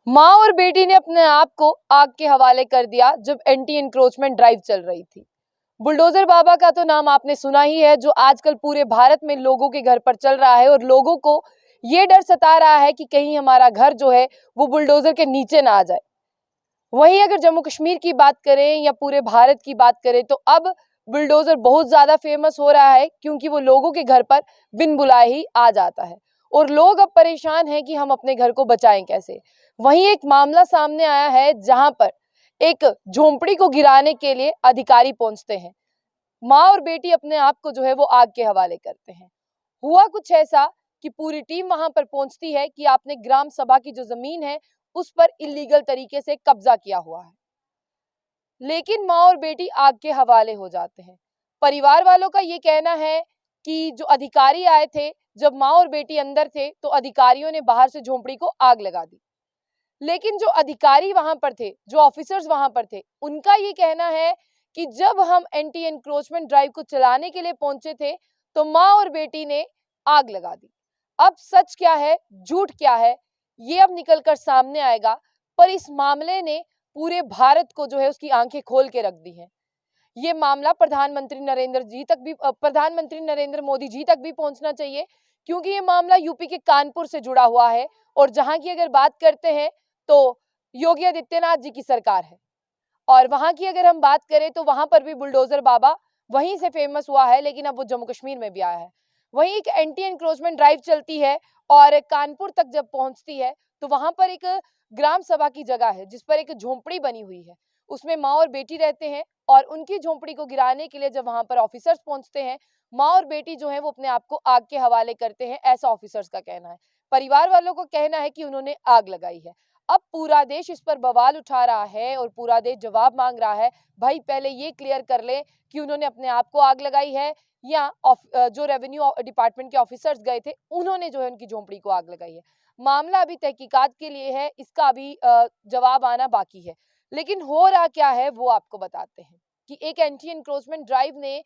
माँ और बेटी ने अपने आप को आग के हवाले कर दिया जब एंटी एनक्रोचमेंट ड्राइव चल रही थी। बुलडोजर बाबा का तो नाम आपने सुना ही है, जो आजकल पूरे भारत में लोगों के घर पर चल रहा है और लोगों को ये डर सता रहा है कि कहीं हमारा घर जो है वो बुलडोजर के नीचे ना आ जाए। वहीं अगर जम्मू कश्मीर की बात करें या पूरे भारत की बात करें तो अब बुलडोजर बहुत ज्यादा फेमस हो रहा है, क्योंकि वो लोगों के घर पर बिन बुलाए ही आ जाता है और लोग अब परेशान हैं कि हम अपने घर को बचाएं कैसे। वहीं एक मामला सामने आया है जहां पर एक झोंपड़ी को गिराने के लिए अधिकारी पहुंचते हैं। माँ और बेटी अपने आप को जो है वो आग के हवाले करते हैं। हुआ कुछ ऐसा कि पूरी टीम वहां पर पहुंचती है कि आपने ग्राम सभा की जो जमीन है उस पर इलीगल तरीके से कब्जा किया हुआ है, लेकिन माँ और बेटी आग के हवाले हो जाते हैं। परिवार वालों का ये कहना है कि जो अधिकारी आए थे, जब माँ और बेटी अंदर थे तो अधिकारियों ने बाहर से झोंपड़ी को आग लगा दी। लेकिन जो अधिकारी वहां पर थे, जो ऑफिसर्स वहां पर थे, उनका ये कहना है कि जब हम एंटी एनक्रोचमेंट ड्राइव को चलाने के लिए पहुंचे थे तो माँ और बेटी ने आग लगा दी। अब सच क्या है, झूठ क्या है, ये अब निकलकर सामने आएगा। पर इस मामले ने पूरे भारत को जो है उसकी आंखें खोल के रख दी हैं। ये मामला प्रधानमंत्री नरेंद्र मोदी जी तक भी पहुंचना चाहिए, क्योंकि ये मामला यूपी के कानपुर से जुड़ा हुआ है और जहां की अगर बात करते हैं तो योगी आदित्यनाथ जी की सरकार है। और वहां की अगर हम बात करें तो वहां पर भी बुलडोजर बाबा वहीं से फेमस हुआ है, लेकिन अब वो जम्मू कश्मीर में भी आया है। वहीं एक एंटी एनक्रोचमेंट ड्राइव चलती है और कानपुर तक जब पहुंचती है तो वहां पर एक ग्राम सभा की जगह है जिस पर एक झोंपड़ी बनी हुई है, उसमें माँ और बेटी रहते हैं। और उनकी झोंपड़ी को गिराने के लिए जब वहां पर ऑफिसर्स पहुंचते हैं, माँ और बेटी जो है वो अपने आप को आग के हवाले करते हैं, ऐसा ऑफिसर्स का कहना है। परिवार वालों को कहना है कि उन्होंने आग लगाई है। अब पूरा देश इस पर बवाल उठा रहा है और पूरा देश जवाब मांग रहा है। भाई पहले ये क्लियर कर ले कि उन्होंने अपने आप को आग लगाई है या जो रेवेन्यू डिपार्टमेंट के ऑफिसर्स गए थे उन्होंने जो है उनकी झोंपड़ी को आग लगाई है। मामला अभी तहकीकात के लिए है, इसका अभी जवाब आना बाकी है। लेकिन हो रहा क्या है वो आपको बताते हैं कि एक एंटी एनक्रोचमेंट ड्राइव ने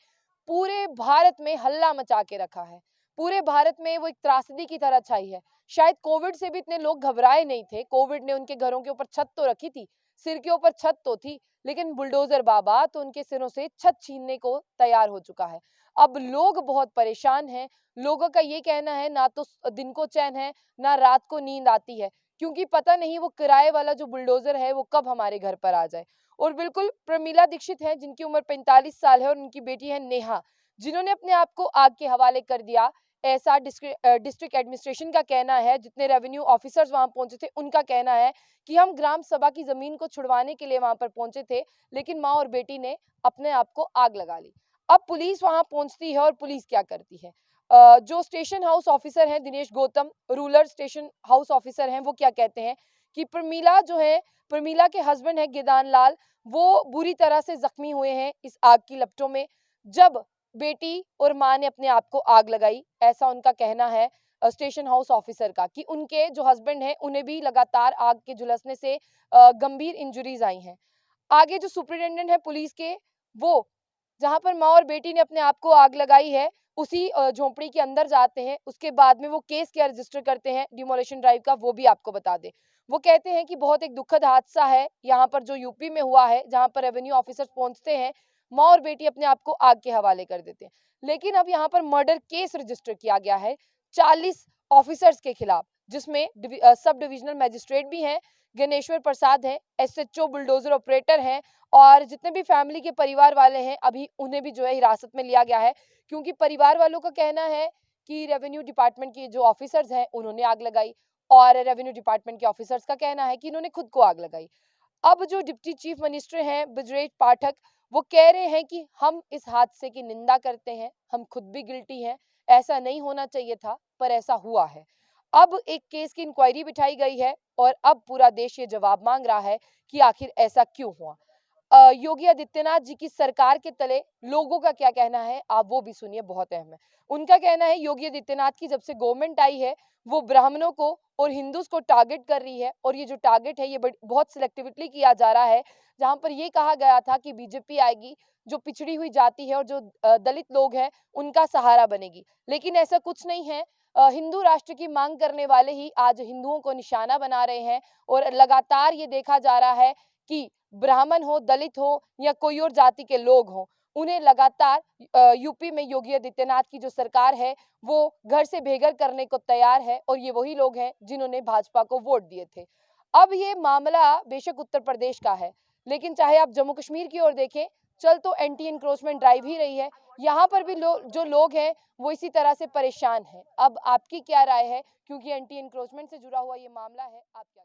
पूरे भारत में हल्ला मचा के रखा है। पूरे भारत में वो एक त्रासदी की तरह छाई है। शायद कोविड से भी इतने लोग घबराए नहीं थे। कोविड ने उनके घरों के ऊपर छत तो रखी थी, सिर के ऊपर छत तो थी, लेकिन बुलडोजर बाबा तो उनके सिरों से छत छीनने को तैयार हो चुका है। अब लोग बहुत परेशान हैं। लोगों का ये कहना है ना तो दिन को चैन है, ना रात को नींद आती है, क्योंकि पता नहीं वो किराए वाला जो बुलडोजर है वो कब हमारे घर पर आ जाए। और बिल्कुल प्रमीला दीक्षित हैं जिनकी उम्र 45 साल है और उनकी बेटी है नेहा, जिन्होंने अपने आप को आग के हवाले कर दिया। ऐसा डिस्ट्रिक्ट एडमिनिस्ट्रेशन का कहना है, जितने रेवेन्यू ऑफिसर्स वहां पहुंचे थे उनका कहना है कि हम ग्राम सभा की जमीन को छुड़वाने के लिए वहां पर पहुंचे थे, लेकिन माँ और बेटी ने अपने आप को आग लगा ली। अब पुलिस वहां पहुंचती है और पुलिस क्या करती है, जो स्टेशन हाउस ऑफिसर हैं Dinesh Gautam, rural station house officer हैं, वो क्या कहते हैं कि प्रमीला के हस्बैंड है गिदान लाल, वो बुरी तरह से जख्मी हुए हैं इस आग की लपटों में, जब बेटी और माँ ने अपने आप को आग लगाई। ऐसा उनका कहना है स्टेशन हाउस ऑफिसर का, कि उनके जो हस्बैंड हैं उन्हें भी लगातार आग के झुलसने से गंभीर इंजरीज आई हैं। आगे जो सुपरिटेंडेंट है पुलिस के, वो जहां पर माँ और बेटी ने अपने आप को आग लगाई है उसी झोंपड़ी के अंदर जाते हैं। उसके बाद में वो केस क्या रजिस्टर करते हैं डिमोलिशन ड्राइव का, वो भी आपको बता दें। वो कहते हैं कि बहुत एक दुखद हादसा है यहाँ पर जो यूपी में हुआ है, जहां पर रेवेन्यू ऑफिसर्स पहुंचते हैं, माँ और बेटी अपने आप को आग के हवाले कर देते हैं। लेकिन अब यहाँ पर मर्डर केस रजिस्टर किया गया है 40 ऑफिसर्स के खिलाफ, जिसमें सब डिविजनल मजिस्ट्रेट भी हैं, गणेश्वर प्रसाद हैं, एसएचओ बुलडोजर ऑपरेटर हैं, और जितने भी फैमिली के परिवार वाले हैं अभी उन्हें भी जो है हिरासत में लिया गया है। क्योंकि परिवार वालों का कहना है कि रेवेन्यू डिपार्टमेंट के जो ऑफिसर्स हैं उन्होंने आग लगाई, और रेवेन्यू डिपार्टमेंट के ऑफिसर्स का कहना है कि इन्होंने खुद को आग लगाई। अब जो डिप्टी चीफ मिनिस्टर हैं ब्रजेश पाठक, वो कह रहे हैं कि हम इस हादसे की निंदा करते हैं, हम खुद भी गिल्टी हैं, ऐसा नहीं होना चाहिए था पर ऐसा हुआ है। अब एक केस की इंक्वायरी बिठाई गई है और अब पूरा देश ये जवाब मांग रहा है कि आखिर ऐसा क्यों हुआ। योगी आदित्यनाथ जी की सरकार के तले लोगों का क्या कहना है आप वो भी सुनिए, बहुत अहम है। उनका कहना है योगी आदित्यनाथ की जब से गवर्नमेंट आई है वो ब्राह्मणों को और हिंदूज को टारगेट कर रही है, और ये जो टारगेट है ये बहुत सिलेक्टिवली किया जा रहा है। जहां पर ये कहा गया था कि बीजेपी आएगी, जो पिछड़ी हुई जाति है और जो दलित लोग हैं उनका सहारा बनेगी, लेकिन ऐसा कुछ नहीं है। हिंदू राष्ट्र की मांग करने वाले ही आज हिंदुओं को निशाना बना रहे हैं। और लगातार ये देखा जा रहा है कि ब्राह्मण हो, दलित हो या कोई और जाति के लोग हों, उन्हें लगातार यूपी में योगी आदित्यनाथ की जो सरकार है वो घर से बेघर करने को तैयार है। और ये वही लोग हैं जिन्होंने भाजपा को वोट दिए थे। अब ये मामला बेशक उत्तर प्रदेश का है, लेकिन चाहे आप जम्मू कश्मीर की ओर देखें, चल तो एंटी इंक्रोचमेंट ड्राइव ही रही है। यहाँ पर भी जो लोग हैं वो इसी तरह से परेशान हैं। अब आपकी क्या राय है, क्योंकि एंटी इंक्रोचमेंट से जुड़ा हुआ ये मामला है, आप क्या